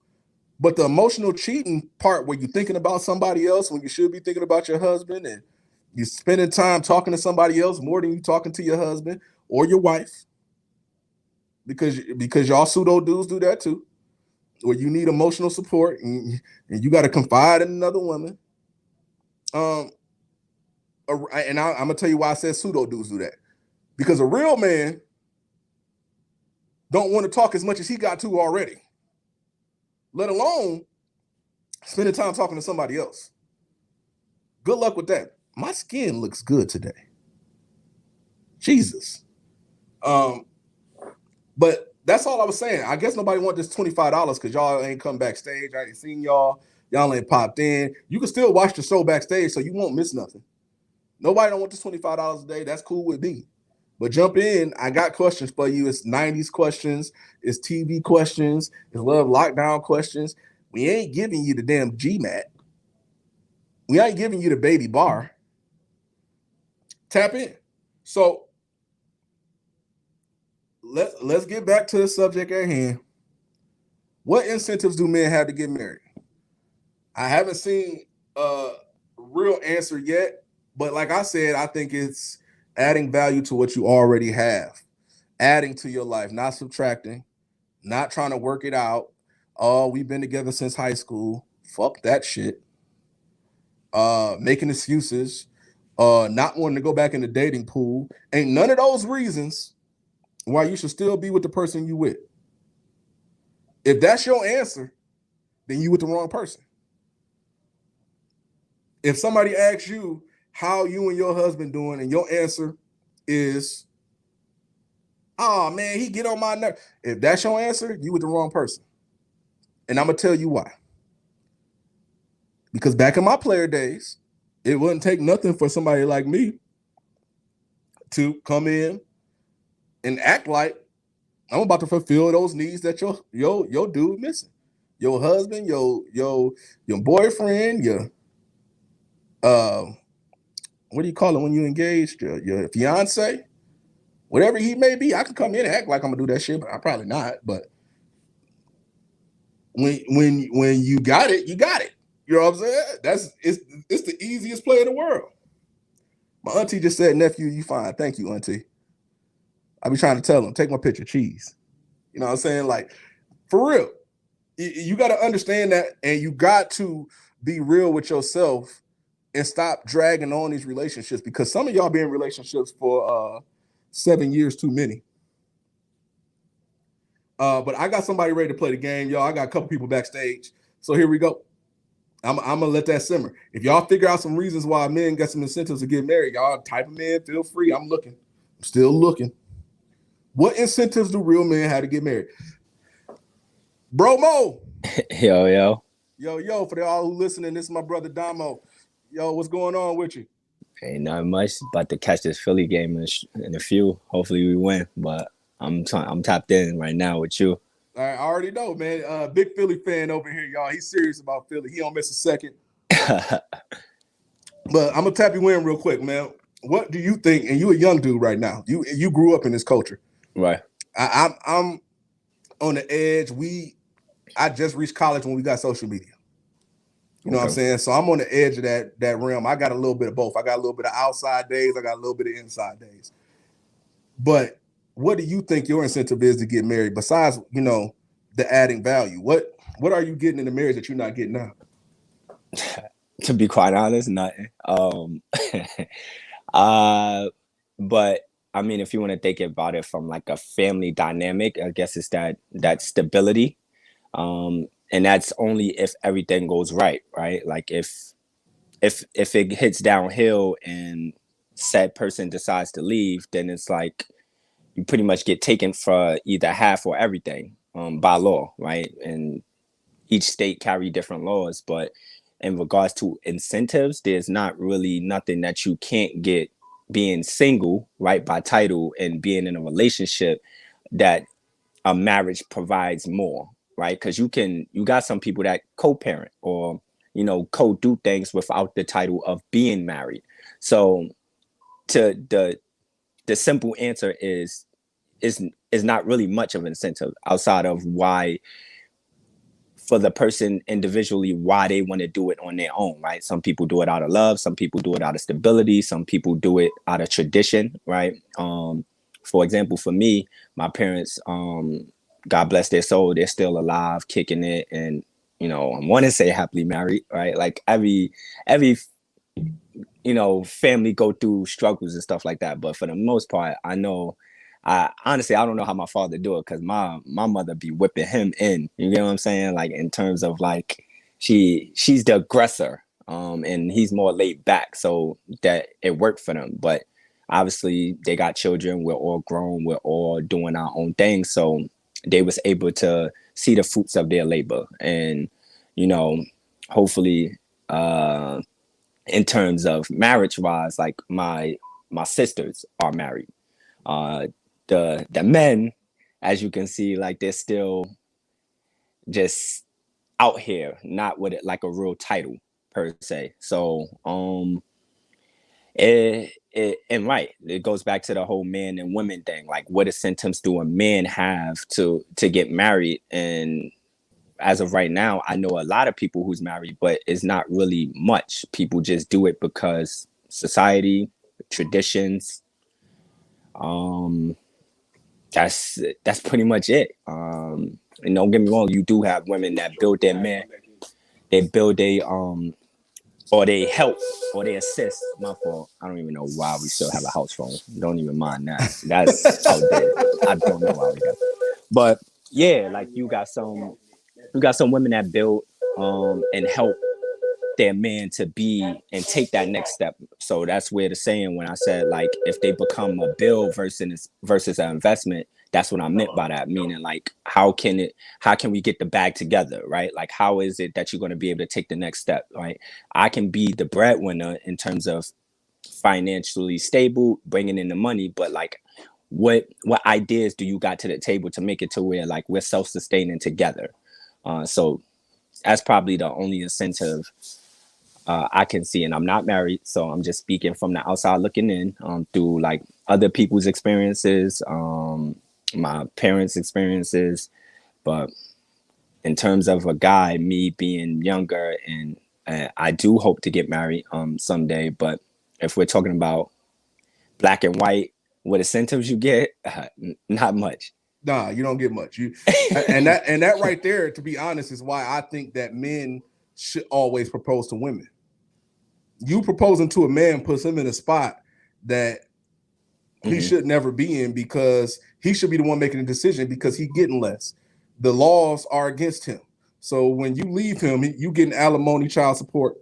But the emotional cheating part where you're thinking about somebody else when you should be thinking about your husband, and you're spending time talking to somebody else more than you talking to your husband or your wife, because y'all pseudo dudes do that too, where you need emotional support and you got to confide in another woman. Um, and I'm gonna tell you why I said pseudo dudes do that, because a real man don't want to talk as much as he got to already, let alone spending time talking to somebody else. Good luck with that. My skin looks good today. Jesus. But that's all I was saying. I guess nobody want this $25 because y'all ain't come backstage. I ain't seen y'all. Y'all ain't popped in. You can still watch the show backstage, so you won't miss nothing. Nobody don't want this $25 a day. That's cool with me. But jump in. I got questions for you. It's 90s questions. It's TV questions. It's love lockdown questions. We ain't giving you the damn GMAT. We ain't giving you the baby bar. Tap in. So let's get back to the subject at hand. What incentives do men have to get married? I haven't seen a real answer yet, but like I said, I think it's adding value to what you already have, adding to your life, not subtracting, not trying to work it out. Oh, we've been together since high school. Fuck that shit. Making excuses, not wanting to go back in the dating pool. Ain't none of those reasons why you should still be with the person you with. If that's your answer, then you with the wrong person. If somebody asks you how you and your husband doing, and your answer is, "Oh man, he get on my nerve." If that's your answer, you with the wrong person. And I'm gonna tell you why. Because back in my player days, it wouldn't take nothing for somebody like me to come in, and act like I'm about to fulfill those needs that your dude missing. Your husband, your boyfriend, your uh, what do you call it when you engaged? Your fiance, whatever he may be. I can come in and act like I'm gonna do that shit, but I'm probably not. But when you got it, you got it. You know what I'm saying? It's the easiest play in the world. My auntie just said, nephew, you fine. Thank you, auntie. I be trying to tell him, take my picture, cheese. You know what I'm saying? Like, for real. You got to understand that, and you got to be real with yourself and stop dragging on these relationships, because some of y'all be in relationships for 7 years too many. But I got somebody ready to play the game, y'all. I got a couple people backstage. So here we go. I'm gonna let that simmer. If y'all figure out some reasons why men got some incentives to get married, y'all type them in. Feel free. I'm looking. I'm still looking. What incentives do real men have to get married? Bro Mo. Yo. For all who listening, this is my brother Damo. Yo, what's going on with you? Ain't not much. About to catch this Philly game in a few. Hopefully we win, but I'm tapped in right now with you. I already know, man. Big Philly fan over here, y'all. He's serious about Philly. He don't miss a second. But I'm gonna tap you in real quick, man. What do you think? And you a young dude right now. You grew up in this culture, right? I'm on the edge. I just reached college when we got social media. You know what I'm saying? So I'm on the edge of that realm. I got a little bit of both. I got a little bit of outside days. I got a little bit of inside days. But what do you think your incentive is to get married? Besides, the adding value. What are you getting in the marriage that you're not getting now? To be quite honest, nothing. But I mean, if you want to think about it from like a family dynamic, I guess it's that stability. And that's only if everything goes right? Like if it hits downhill and said person decides to leave, then it's like you pretty much get taken for either half or everything by law, right? And each state carry different laws, but in regards to incentives, there's not really nothing that you can't get being single, right, by title, and being in a relationship that a marriage provides more, right? Because you got some people that co-parent or co-do things without the title of being married. So to the simple answer is not really much of an incentive outside of why, for the person individually, why they want to do it on their own, right? Some people do it out of love, some people do it out of stability, some people do it out of tradition, right? For example, for me, my parents, God bless their soul, they're still alive, kicking it, and I want to say happily married, right? Like every family go through struggles and stuff like that, but for the most part, I honestly, I don't know how my father do it, because my mother be whipping him in. You know what I'm saying? Like, in terms of like, she's the aggressor, and he's more laid back, so that it worked for them. But obviously, they got children. We're all grown. We're all doing our own thing. So they was able to see the fruits of their labor, and hopefully, in terms of marriage wise, like my sisters are married. The men, as you can see, like they're still just out here, not with it like a real title per se. So and right, it goes back to the whole man and women thing. Like, what incentives do a man have to get married? And as of right now, I know a lot of people who's married, but it's not really much. People just do it because society, traditions. That's pretty much it. And don't get me wrong, you do have women that build their man, they build or they help or they assist. My fault. I don't even know why we still have a house phone. Don't even mind that. That's outdated. I don't know why we got that. But yeah, like you got some women that build and help their man to be and take that next step. So that's where the saying, when I said like if they become a bill versus an investment, that's what I meant by that. Meaning like how can we get the bag together, right? Like how is it that you're going to be able to take the next step, right? I can be the breadwinner in terms of financially stable, bringing in the money, but like what ideas do you got to the table to make it to where like we're self-sustaining together? So that's probably the only incentive I can see. And I'm not married, so I'm just speaking from the outside looking in, through like other people's experiences, my parents' experiences. But in terms of a guy, me being younger, and I do hope to get married someday. But if we're talking about black and white, what incentives you get, not much. Nah, you don't get much. And that right there, to be honest, is why I think that men should always propose to women. You proposing to a man puts him in a spot that he should never be in, because he should be the one making the decision, because he's getting less. The laws are against him. So when you leave him, you getting alimony, child support,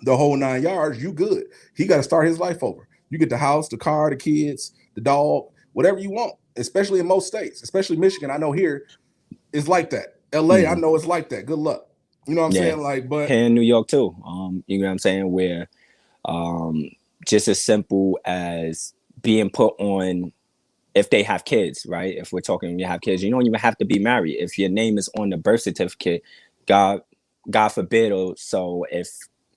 the whole 9 yards. You good. He got to start his life over. You get the house, the car, the kids, the dog, whatever you want. Especially in most states, especially Michigan. I know here it's like that. LA, I know it's like that. Good luck. You know what I'm saying? Like, but here in New York too. You know what I'm saying? Where just as simple as being put on, if they have kids, right? If we're talking, you have kids, you don't even have to be married. If your name is on the birth certificate, God forbid, or so if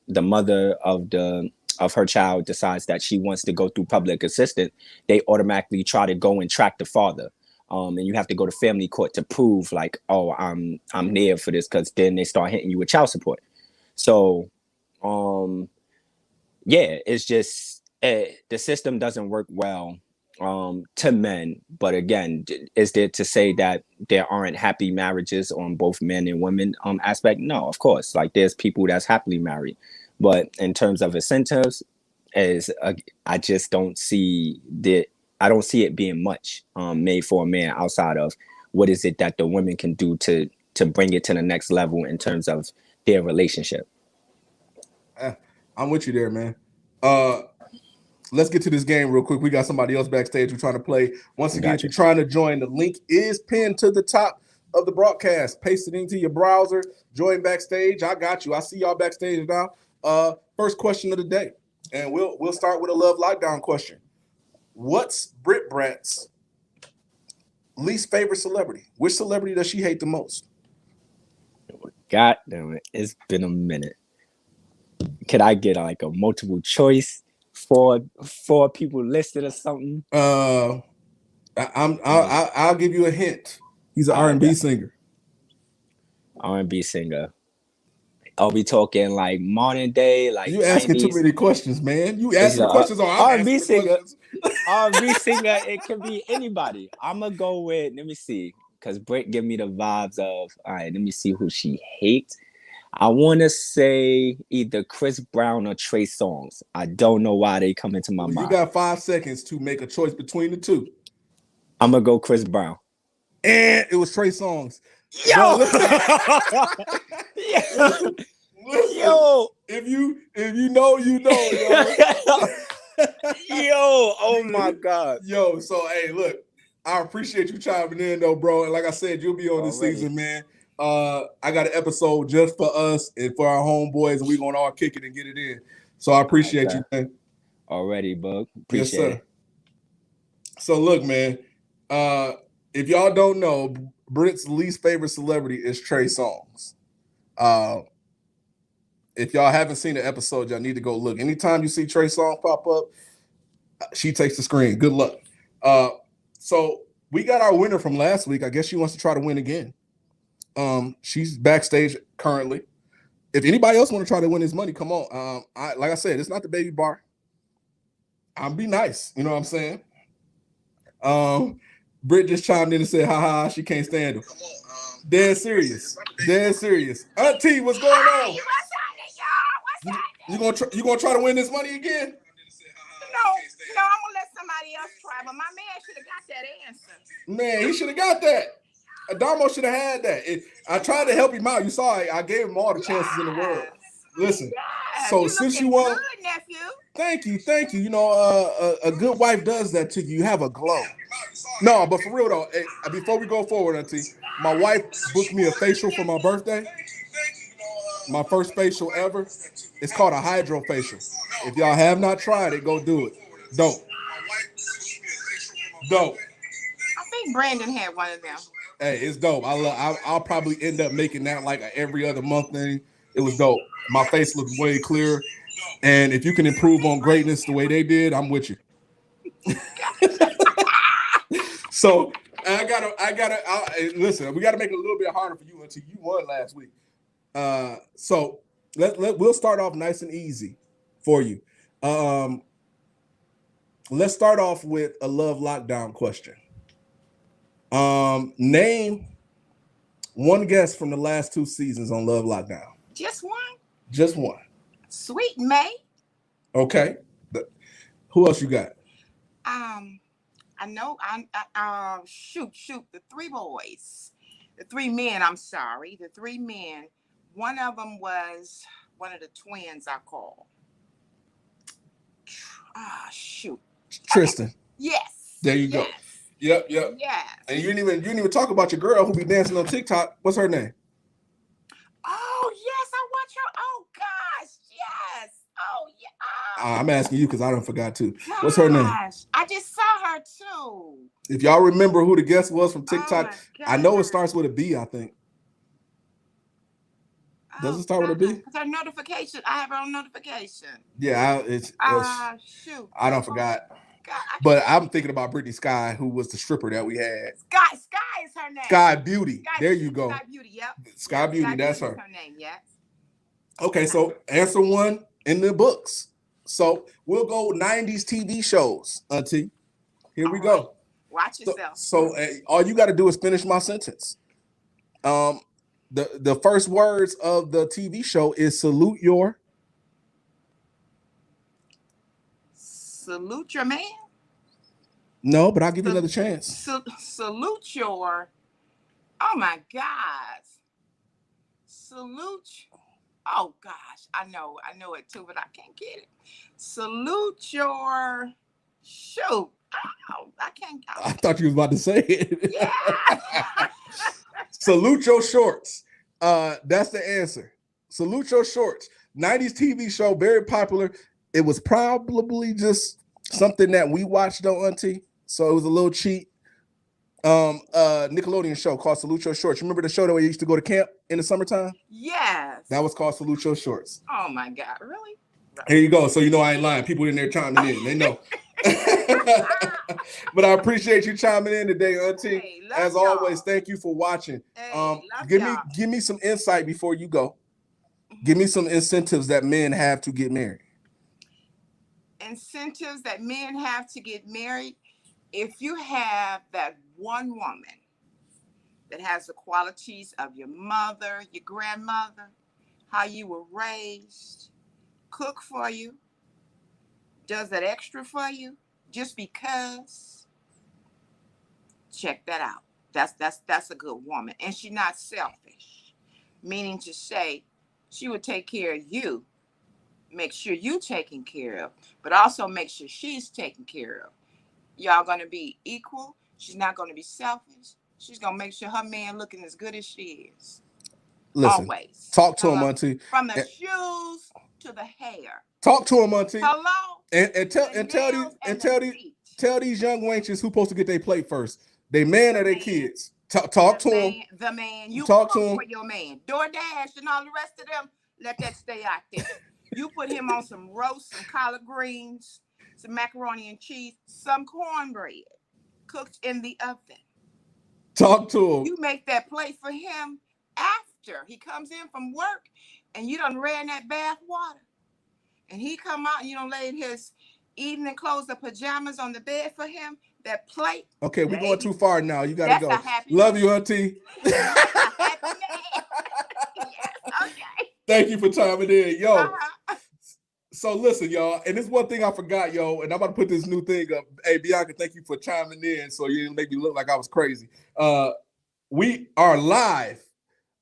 the mother of her child decides that she wants to go through public assistance, they automatically try to go and track the father. And you have to go to family court to prove like, oh, I'm there for this, because then they start hitting you with child support. So yeah, it's just the system doesn't work well to men. But again, is there to say that there aren't happy marriages on both men and women aspect? No, of course. Like there's people that's happily married, but in terms of incentives, I just don't see that. I don't see it being much made for a man outside of what is it that the women can do to bring it to the next level in terms of their relationship. I'm with you there, man. Let's get to this game real quick. We got somebody else backstage who's trying to play. Once again, if you're trying to join, the link is pinned to the top of the broadcast. Paste it into your browser. Join backstage. I got you. I see y'all backstage now. First question of the day, and we'll start with a love lockdown question. What's Brit Brat's least favorite celebrity? Which celebrity does she hate the most? God damn it! It's been a minute. Could I get like a multiple choice for people listed or something? I'll give you a hint. He's an R&B singer. R&B singer. Are we talking like modern day? Like you asking 90s? Too many questions, man. You asking questions on R&B singer. R&B singer. It can be anybody. I'm gonna go with. Let me see, because Britt give me the vibes of. All right, let me see who she hates. I want to say either Chris Brown or Trey Songz. I don't know why they come into my mind. You got 5 seconds to make a choice between the two. I'm gonna go Chris Brown. And it was Trey Songz. Yo, yo. If you know, you know, yo. Yo, oh my God. Yo, so hey, look, I appreciate you chiming in though, bro. And like I said, you'll be on this season, man. I got an episode just for us and for our homeboys, and we're gonna all kick it and get it in. So I appreciate you, man. Already, bug. Appreciate it. So look, man. If y'all don't know, Britt's least favorite celebrity is Trey Songz. If y'all haven't seen the episode, y'all need to go look. Anytime you see Trey Songz pop up, she takes the screen. Good luck. So we got our winner from last week. I guess she wants to try to win again. She's backstage currently. If anybody else want to try to win his money, come on. Like I said, it's not the baby bar. I'll be nice. You know what I'm saying? Britt just chimed in and said, ha, she can't stand him. Dead serious. Dead serious. Auntie, what's going on? You gonna try to win this money again? No, I'm gonna let somebody else try, but my man should have got that answer. Man, he should have got that. Adamo should have had that. I tried to help him out. You saw I gave him all the chances in the world. Listen, so since you won, nephew. Thank you. You know, a good wife does that to you. You have a glow. No, but for real though, before we go forward, Auntie, my wife booked me a facial for my birthday. My first facial ever. It's called a hydro facial. If y'all have not tried it, go do it. Don't. Dope. I think Brandon had one of them. Hey, it's dope. I'll probably end up making that like a every other month thing. It was dope. My face looks way clearer. And if you can improve on greatness the way they did, I'm with you. So listen, we gotta make it a little bit harder for you until you won last week. So we'll start off nice and easy for you. Let's start off with a love lockdown question. Name one guest from the last 2 seasons on Love Lockdown. Just one? Just one. Sweet May. Okay. Who else you got? I know. Shoot. The 3 boys. The 3 men, I'm sorry. The 3 men. One of them was one of the twins I call. Shoot. Tristan. Okay. Yes. There you go. Yep. Yes. And you didn't even talk about your girl who be dancing on TikTok. What's her name? Oh, yes, I watch her. Oh, gosh, yes. Oh, yeah. I'm asking you because I don't forgot too. What's her name? I just saw her too. If y'all remember who the guest was from TikTok, Oh, I know it starts with a B, I think. Does it start with a B? Because her notification, I have her on notification. Yeah, Shoot. I don't forgot. God, but I'm thinking about Brittany Sky, who was the stripper that we had. Sky is her name. Sky Beauty. There you go. Sky Beauty, yep. Sky Beauty, that's her. Her name, yes. Okay, so answer one in the books. So we'll go 90s TV shows, Auntie. Here we go. Watch yourself. So all you got to do is finish my sentence. The first words of the TV show is salute your man. No, but I'll give you another chance. Salute your. Oh my God. Salute. Oh gosh, I know it too, but I can't get it. Salute your. Shoot. Oh, I can't. I thought you was about to say it. Yeah. Salute your shorts. That's the answer. Salute your shorts. 90s TV show, very popular. It was probably just something that we watched though, Auntie. So it was a little cheat. Nickelodeon show called Salute Your Shorts. Remember the show that we used to go to camp in the summertime? Yes. That was called Salute Your Shorts. Oh my God, really? Here you go. So you know I ain't lying. People in there chiming in. They know. But I appreciate you chiming in today, Auntie. Hey, as always, thank you for watching. Hey, give me some insight before you go. Give me some incentives that men have to get married. Incentives that men have to get married. If you have that one woman that has the qualities of your mother, your grandmother, how you were raised, cook for you, does that extra for you, just because, check that out. That's a good woman. And she's not selfish, meaning to say she would take care of you, make sure you taken care of, but also make sure she's taken care of. Y'all gonna be equal. She's not gonna be selfish. She's gonna make sure her man looking as good as she is. Listen, always. Talk to him, Auntie. From the shoes to the hair. Talk to him, Auntie. Hello. And tell these young wenches who supposed to get their plate first. They man or they kids. Talk to him. The man. You talk to him for your man. DoorDash and all the rest of them. Let that stay out there. You put him on some roast, some collard greens, some macaroni and cheese, some cornbread cooked in the oven. Talk to him. You make that plate for him after he comes in from work and you done ran that bath water. And he come out and you done laid his evening clothes or pajamas on the bed for him. That plate. Okay, we're going too far now. You gotta go. Happy Love man. you, Auntie. Happy man. Yes, okay. Thank you for chiming in. Yo. So listen, y'all, and this one thing I forgot, yo, and I'm about to put this new thing up. Hey, Bianca, thank you for chiming in so you didn't make me look like I was crazy. We are live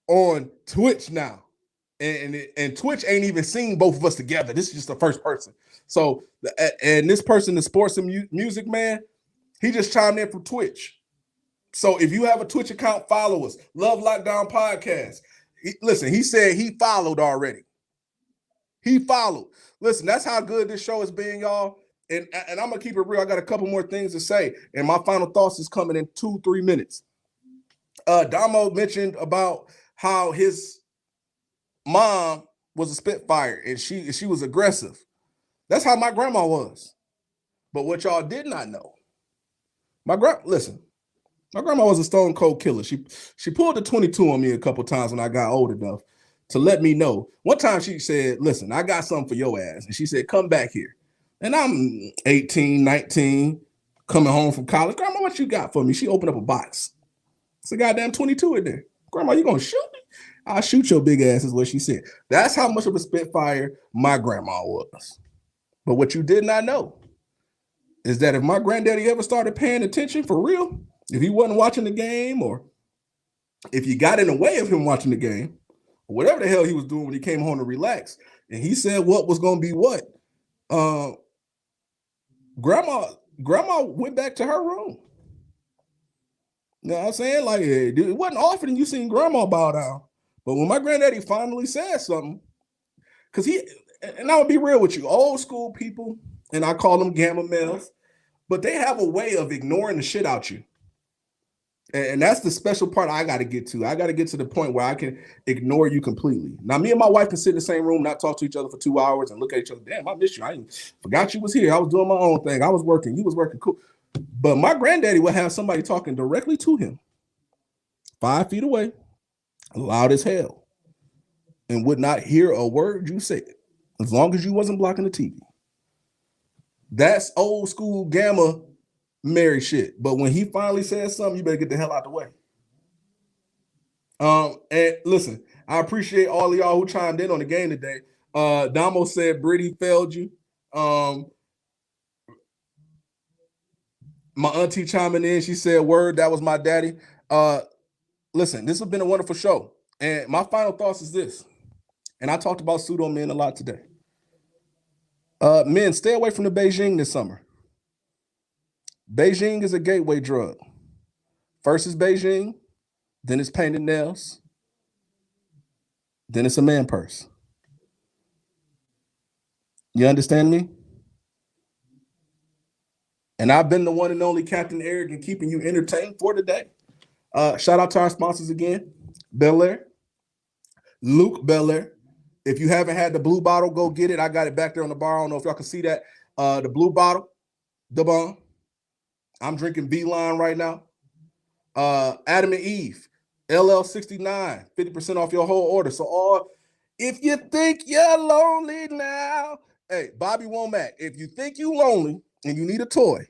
on Twitch now. And Twitch ain't even seen both of us together. This is just the first person. So, and this person, the sports and music man, he just chimed in from Twitch. So if you have a Twitch account, follow us. Love Lockdown Podcast. Listen, he said he followed already. He followed. Listen, that's how good this show has been, y'all. and I'm gonna keep it real. I got a couple more things to say, and my final thoughts is coming in 2-3 minutes. Damo mentioned about how his mom was a spitfire and she was aggressive. That's how my grandma was. But what y'all did not know, my grandma was a stone cold killer. She pulled the 22 on me a couple times when I got old enough to let me know. One time she said, listen, I got something for your ass. And she said, come back here. And I'm 18, 19, coming home from college. Grandma, what you got for me? She opened up a box. It's a goddamn 22 in there. Grandma, you gonna shoot me? I'll shoot your big ass is what she said. That's how much of a spitfire my grandma was. But what you did not know is that if my granddaddy ever started paying attention for real, if he wasn't watching the game, or if you got in the way of him watching the game, or whatever the hell he was doing when he came home to relax, and he said what was going to be what, grandma went back to her room. You know what I'm saying? Like, it wasn't often you seen grandma bow down. But when my granddaddy finally said something, because and I'll be real with you, old school people, and I call them gamma males, but they have a way of ignoring the shit out you. And that's the special part I got to get to. I got to get to the point where I can ignore you completely. Now, me and my wife can sit in the same room, not talk to each other for 2 hours and look at each other. Damn, I miss you. I forgot you was here. I was doing my own thing. I was working. You was working. Cool. But my granddaddy would have somebody talking directly to him, 5 feet away, loud as hell, and would not hear a word you said as long as you wasn't blocking the TV. That's old school gamma Mary shit. But when he finally says something, you better get the hell out the way. And listen, I appreciate all of y'all who chimed in on the game today. Damo said Brittany failed you. My auntie chiming in, she said, word, that was my daddy. Listen, this has been a wonderful show. And my final thoughts is this. And I talked about pseudo men a lot today. Men, stay away from the Beijing this summer. Beijing is a gateway drug. First is Beijing, then it's painted nails, then it's a man purse. You understand me? And I've been the one and only Captain Eric in keeping you entertained for today. Shout out to our sponsors again, Bel Air, Luke Bel Air. If you haven't had the blue bottle, go get it. I got it back there on the bar. I don't know if y'all can see that. The blue bottle, the bomb. I'm drinking V-Line right now. Adam and Eve, LL69, 50% off your whole order. So if you think you're lonely now, hey, Bobby Womack, if you think you're lonely and you need a toy,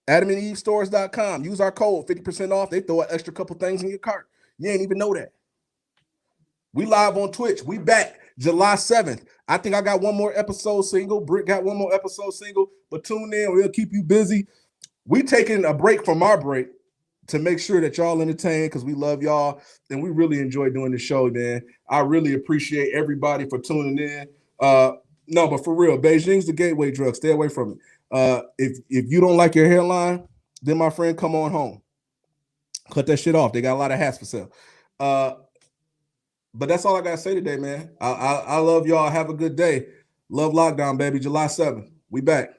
AdamandEveStores.com. Use our code, 50% off. They throw an extra couple things in your cart. You ain't even know that. We live on Twitch. We back July 7th. I think I got one more episode single. Britt got one more episode single. But tune in. We'll keep you busy. We taking a break from our break to make sure that y'all entertained because we love y'all and we really enjoy doing the show, man. I really appreciate everybody for tuning in. No, but for real, Beijing's the gateway drug. Stay away from it. If you don't like your hairline, then my friend, come on home. Cut that shit off. They got a lot of hats for sale. But that's all I got to say today, man. I love y'all. Have a good day. Love lockdown, baby. July 7th. We back.